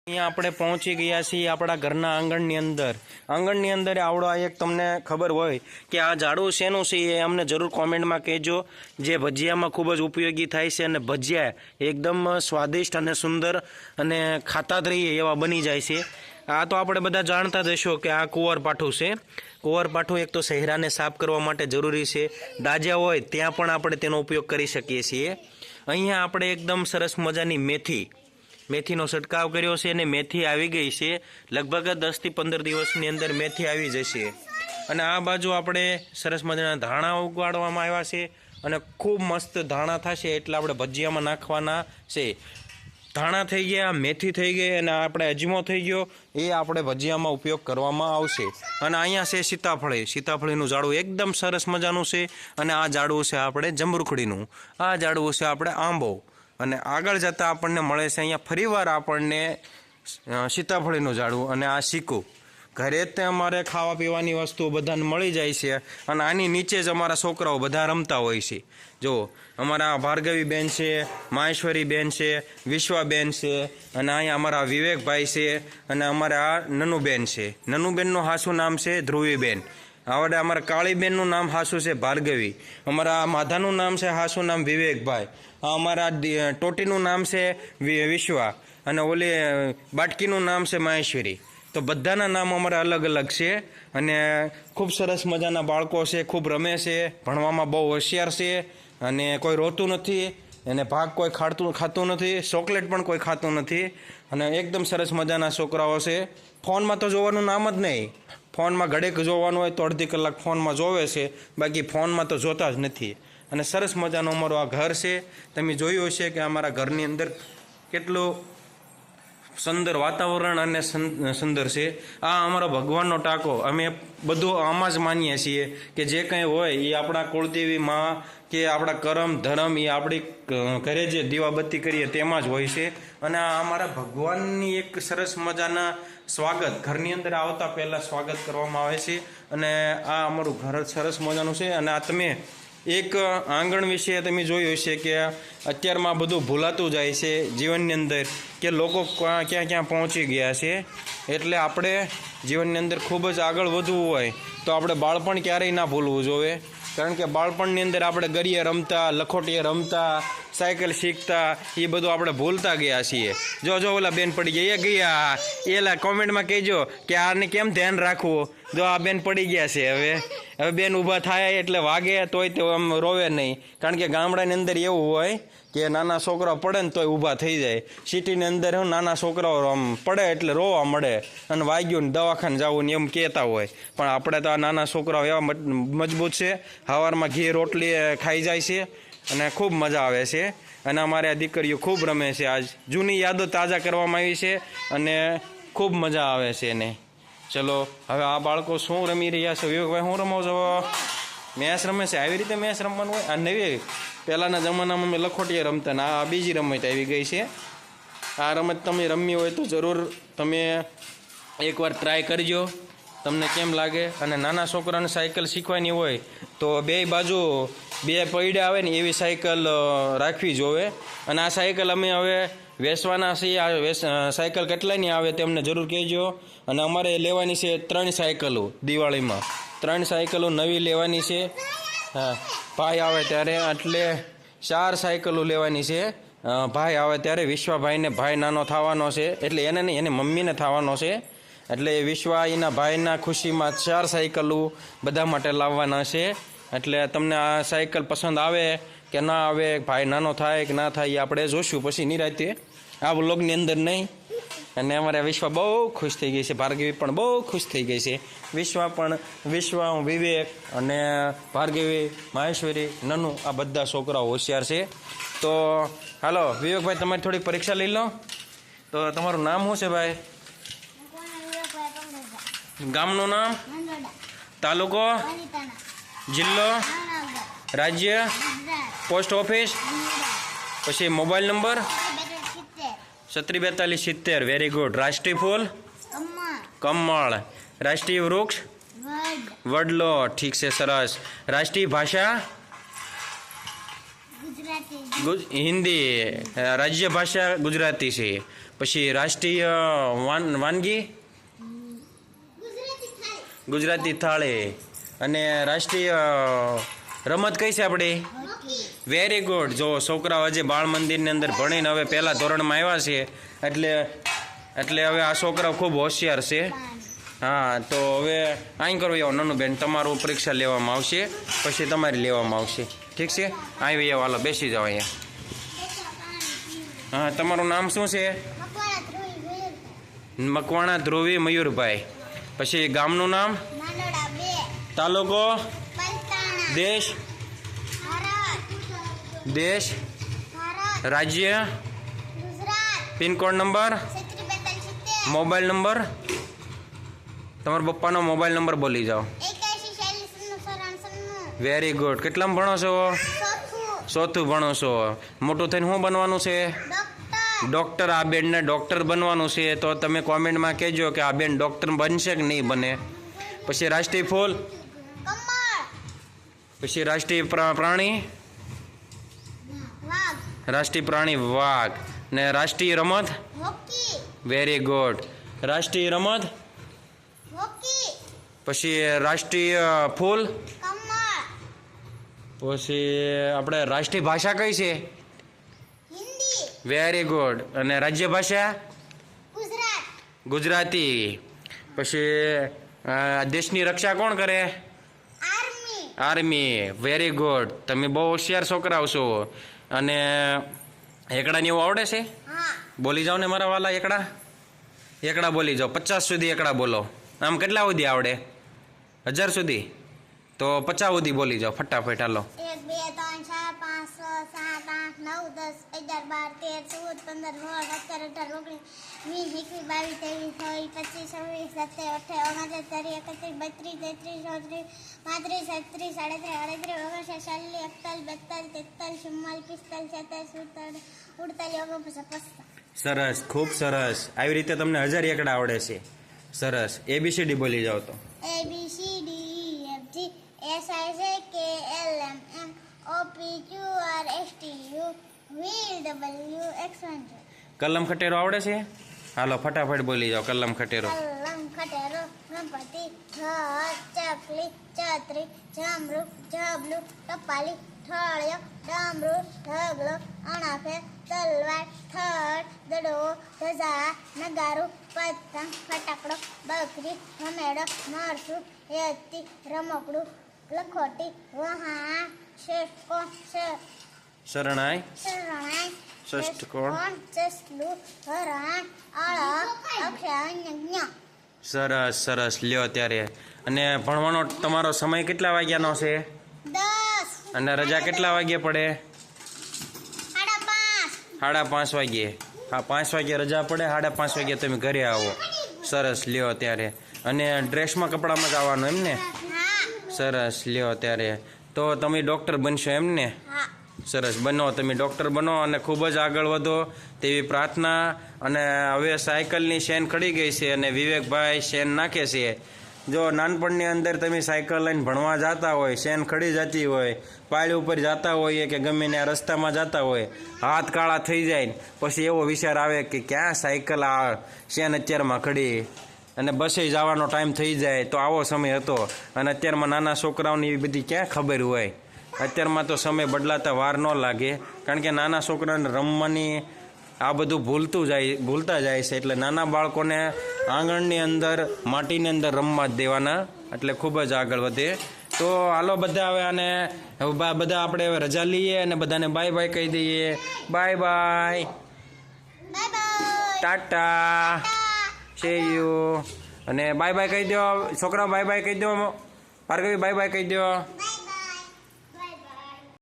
અહીંયા આપણે પહોંચી ગયા છીએ આપણા ઘરના આંગણની અંદર આવડો આ એક તમને ખબર હોય કે આ ઝાડું શેનું છે એ અમને જરૂર કોમેન્ટમાં કહેજો, જે ભજીયામાં ખૂબ જ ઉપયોગી થાય છે અને ભજીયા એકદમ સ્વાદિષ્ટ અને સુંદર અને ખાતા જ રહીએ એવા બની જાય છે। આ તો આપણે બધા જાણતા જ હશો કે આ કુંવરપાઠું છે। કુંવરપાઠું એક તો ચહેરાને સાફ કરવા માટે જરૂરી છે, દાજા હોય ત્યાં પણ આપણે તેનો ઉપયોગ કરી શકીએ છીએ। અહીંયા આપણે એકદમ સરસ મજાની મેથીનો છંટકાવ કર્યો છે અને મેથી આવી ગઈ છે, લગભગ 10 થી 15 દિવસની અંદર મેથી આવી જશે। અને આ બાજુ આપણે સરસ મજાના ધાણા ઉગાડવામાં આવ્યા છે અને ખૂબ મસ્ત ધાણા થશે એટલે આપણે ભજીયામાં નાખવાના છે। ધાણા થઈ ગયા, મેથી થઈ ગઈ અને આપણે અજમો થઈ ગયો, એ આપણે ભજીયામાં ઉપયોગ કરવામાં આવશે। અને અહીંયા છે સીતાફળીનું ઝાડું એકદમ સરસ મજાનું છે અને આ ઝાડવું છે આપણે જમરૂખડીનું, આ ઝાડવું છે આપણે આંબો। અને આગળ જતાં આપણને મળે છે અહીંયા ફરીવાર આપણને સીતાફળીનું ઝાડવું અને આ શીકું। ઘરે જ અમારે ખાવા પીવાની વસ્તુઓ બધાને મળી જાય છે અને આની નીચે જ અમારા છોકરાઓ બધા રમતા હોય છે। જો અમારા ભાર્ગવી બેન છે, માહેશ્વરી બેન છે, વિશ્વાબેન છે અને અહીંયા અમારા વિવેકભાઈ છે અને અમારા આ નનુબેન છે। નનુબેનનું હાસું નામ છે ધ્રુવીબેન, આવડે અમારા કાળીબેનનું નામ હાસું છે ભાર્ગવી, અમારા માધાનું નામ છે હાસું નામ વિવેકભાઈ, અમારા ટોટીનું નામ છે વિશ્વા અને ઓલી બાટકીનું નામ છે માહેશ્વરી। તો બધાના નામ અમારા અલગ અલગ છે અને ખૂબ સરસ મજાના બાળકો છે, ખૂબ રમે છે, ભણવામાં બહુ હોશિયાર છે અને કોઈ રોતું નથી અને ભાગ કોઈ ખાતું નથી, ચોકલેટ પણ કોઈ ખાતું નથી અને એકદમ સરસ મજાના છોકરાઓ છે। ફોનમાં તો જોવાનું નામ જ નહીં, ફોનમાં ઘડીક જોવાનું હોય તો અડધી કલાક ફોનમાં જોવે છે, બાકી ફોનમાં તો જોતા જ નથી। અને સરસ મજાનું અમારું આ ઘર છે, તમે જોયું હશે કે અમારા ઘરની અંદર કેટલું સુંદર વાતાવરણ અને સુંદર છે। આ અમારો ભગવાનનો ટાંકો, અમે બધું આમાં જ માનીએ છીએ કે જે કંઈ હોય એ આપણા કુળદેવી માં કે આપણા કરમ ધર્મ એ આપણી ઘરે જે દીવાબત્તી કરીએ તેમાં જ હોય છે। અને આ અમારા ભગવાનની એક સરસ મજાના સ્વાગત, ઘરની અંદર આવતા પહેલાં સ્વાગત કરવામાં આવે છે અને આ અમારું ઘર સરસ મજાનું છે। અને આ તમે એક આંગણ વિશે તમે જોયું હશે કે અત્યારમાં બધું ભૂલાતું જાય છે જીવનની અંદર કે લોકો ક્યાં પહોંચી ગયા છે, એટલે આપણે જીવનની અંદર ખૂબ જ આગળ વધવું હોય તો આપણે બાળપણ ક્યારેય ના ભૂલવું જોઈએ, કારણ કે બાળપણની અંદર આપણે ગરીએ રમતા, લખોટીએ રમતા, સાયકલ શીખતા, એ બધું આપણે ભૂલતા ગયા છીએ। જો ઓલા બેન પડી ગયા એલા કોમેન્ટમાં કહેજો કે આને કેમ ધ્યાન રાખવું, જો આ બેન પડી ગયા છે, હવે બેન ઊભા થાય એટલે વાગે તોય તે આમ રોવે નહીં, કારણ કે ગામડાની અંદર એવું હોય કે નાના છોકરાઓ પડે ને તોય ઊભા થઈ જાય, સિટીની અંદર નાના છોકરાઓ આમ પડે એટલે રોવા મળે અને વાગ્યું ને દવાખાને જવું ને એમ કહેતા હોય, પણ આપણે તો આ નાના છોકરાઓ એવા મજબૂત છે, સવારમાં ઘી રોટલી ખાઈ જાય છે અને ખૂબ મજા આવે છે। અને અમારી આ દીકરીઓ ખૂબ રમે છે, આજ જૂની યાદો તાજા કરવામાં આવી છે અને ખૂબ મજા આવે છે એને। ચલો હવે આ બાળકો શું રમી રહ્યા છે? વિવેકભાઈ શું રમો છો? મેચ રમે છે? આવી રીતે મેચ રમવાનું હોય? આ નવી પહેલાંના જમાનામાં અમે લખોટીએ રમતા ને આ બીજી રમત આવી ગઈ છે। આ રમત તમે રમી હોય તો જરૂર તમે એકવાર ટ્રાય કરજો, તમને કેમ લાગે। અને નાના છોકરાને સાયકલ શીખવાની હોય તો બે બાજુ બે પૈડા આવે ને એવી સાયકલ રાખવી જોવે। અને આ સાયકલ અમે હવે વેચવાના છીએ, આ સાયકલ કેટલાની આવે તે અમને જરૂર કહેજો। અને અમારે લેવાની છે 3 સાયકલો, દિવાળીમાં 3 સાયકલો નવી લેવાની છે। હા, ભાઈ આવે ત્યારે એટલે 4 સાયકલો લેવાની છે। ભાઈ આવે ત્યારે વિશ્વાભાઈને ભાઈ નાનો થવાનો છે, એટલે એને નહીં, એને મમ્મીને થવાનો છે, એટલે વિશ્વા એના ભાઈના ખુશીમાં 4 સાયકલો બધા માટે લાવવાના છે। એટલે તમને આ સાયકલ પસંદ આવે કે ના આવે, ભાઈ નાનો થાય કે ના થાય એ આપણે જોશું પછી નિરાંતે, આ વ્લોગની અંદર નહીં। અને અમારે વિશ્વા બહુ ખુશ થઈ ગઈ છે, ભાર્ગવી પણ બહુ ખુશ થઈ ગઈ છે। વિશ્વા વિવેક અને ભાર્ગવી, માહેશ્વરી, નનુ આ બધા છોકરાઓ હોશિયાર છે। તો હાલો વિવેકભાઈ, તમારી થોડીક પરીક્ષા લઈ લો। તો તમારું નામ શું છે ભાઈ? ગામનું નામ, તાલુકો, જિલ્લો, રાજ્ય, પોસ્ટ ઓફિસ, પછી મોબાઈલ નંબર 364270। Very good. રાષ્ટ્રીય ફૂલ કમળ, રાષ્ટ્રીય વૃક્ષ વડલો, ઠીક છે, સરસ। રાષ્ટ્રીય ભાષા હિન્દી, રાજ્ય ભાષા ગુજરાતી છે। પછી રાષ્ટ્રીય વાનગી ગુજરાતી થાળી. અને રાષ્ટ્રીય રમત કઈ છે આપણી? Very good. જો છોકરાઓ હજી બાળ મંદિરની અંદર ભણીને હવે પહેલા ધોરણમાં આવ્યા છે એટલે હવે આ છોકરાઓ ખૂબ હોશિયાર છે. હા, તો હવે અહીં કરો આવો નાનું બેન, તમારું પરીક્ષા લેવામાં આવશે, પછી તમારી લેવામાં આવશે. ઠીક છે? આવી આવો, હાલો બેસી જાઓ અહીંયા. હા, તમારું નામ શું છે? મકવાણા ધ્રુવી મયુરભાઈ. પછી ગામનું નામ? તાલુકો? દેશ? રાજ્ય? Pincode number? Mobile number? તમારા પપ્પાનો મોબાઈલ નંબર બોલી જાઓ. Very good. કેટલામાં ભણો છો? ચોથું ભણો છો. મોટું થઈને શું બનવાનું છે? ડૉક્ટર. આ બેનને ડૉક્ટર બનવાનું છે, તો તમે કોમેન્ટમાં કહેજો કે આ બેન ડૉક્ટર બનશે કે નહીં બને. પછી રાષ્ટ્રીય ફૂલ? પછી રાષ્ટ્રીય પ્રાણી? રાષ્ટ્રીય પ્રાણી વાઘ. ને રાષ્ટ્રીય રમત? Very good. રાષ્ટ્રીય રમત? પછી રાષ્ટ્રીય ફૂલ? પછી આપણે રાષ્ટ્રીય ભાષા કઈ છે? Very good. અને રાજ્ય ભાષા? ગુજરાતી. પછી દેશની રક્ષા કોણ કરે? આર્મી. Very good. તમે બહુ હોશિયાર છોકરાઓ છો. અને એકડાની એવું આવડે છે? બોલી જાઓ ને મારા વાલા એકડા બોલી જાઓ. 50 સુધી એકડા બોલો. આમ કેટલા સુધી આવડે? 1000 સુધી? તો 50 સુધી બોલી જાઓ ફટાફટ. હાલો. 1 2 3 4 5 6 7 8 9 10 11 12 13 14 સરસ, ખૂબ સરસ. આવી રીતે તમને 1000 એકડા આવડે છે. સરસ. ABCD બોલી જાઓ તો. ABCDEFG SIJKLMN OPQRSTU VWXYZ. કલમ ખટેરો આવડે છે? હાલો ફટાફટ બોલી જાઓ. કલમ ખટેરો. કલમ ખટેરો ગણપતિ ચકલી છત્રી જામરૂ જબલું ટપાલી ઠળિયો ડામરૂ ઢગલો અણાફે તલવાર થડ દડો ધજા નગારું પતંગ ફટાકડો બકરી ભમેડો મરચું યતી રમકડું લખોટી વહા શેષકોણ શરણાઈ શરણાઈ ષષ્ઠકોણ ચસલું હરણ અળ અક્ષય. સરસ સરસ. લ્યો ત્યારે. અને ભણવાનો તમારો સમય કેટલા વાગ્યાનો છે? 10. અને રજા કેટલા વાગ્યે પડે? 5:30. 5:30 વાગ્યે. હા, 5 વાગ્યે રજા પડે, 5:30 વાગ્યે તમે ઘરે આવો. સરસ. લ્યો ત્યારે. અને ડ્રેસમાં કપડામાં જ આવવાનું એમ ને? સરસ. લ્યો ત્યારે. તો તમે ડૉક્ટર બનશો એમ ને? સરસ. બનો, તમે ડૉક્ટર બનો અને ખૂબ જ આગળ વધો તેવી પ્રાર્થના. અને હવે સાયકલની શેન ખડી ગઈ છે અને વિવેકભાઈ શેન નાખે છે. જો નાનપણની અંદર તમે સાયકલ લઈને ભણવા જતા હોય, શેન ખડી જતી હોય, પાળી ઉપર જતા હોઈએ કે ગમે ને આ રસ્તામાં જતા હોય, હાથ કાળા થઈ જાય ને પછી એવો વિચાર આવે કે ક્યાં સાયકલ આ શેન અત્યારમાં ખડી અને બસે જવાનો ટાઈમ થઈ જાય. તો આવો સમય હતો. અને અત્યારમાં નાના છોકરાઓને એવી બધી ક્યાં ખબર હોય. અત્યારમાં તો સમય બદલાતા વાર ન લાગે, કારણ કે નાના છોકરાને રમવાની આ બધું ભૂલતા જાય છે. એટલે નાના બાળકોને આંગણની અંદર માટીની અંદર રમવા જ દેવાના, એટલે ખૂબ જ આગળ વધે. તો હાલો બધા હવે આને બધા આપણે હવે રજા લઈએ અને બધાને બાય બાય કહી દઈએ. Bye bye, Tata, see you. અને બાય બાય કહી દો છોકરાઓ, બાય બાય કહી દો. ભાર્ગવી બાય બાય કહી દો.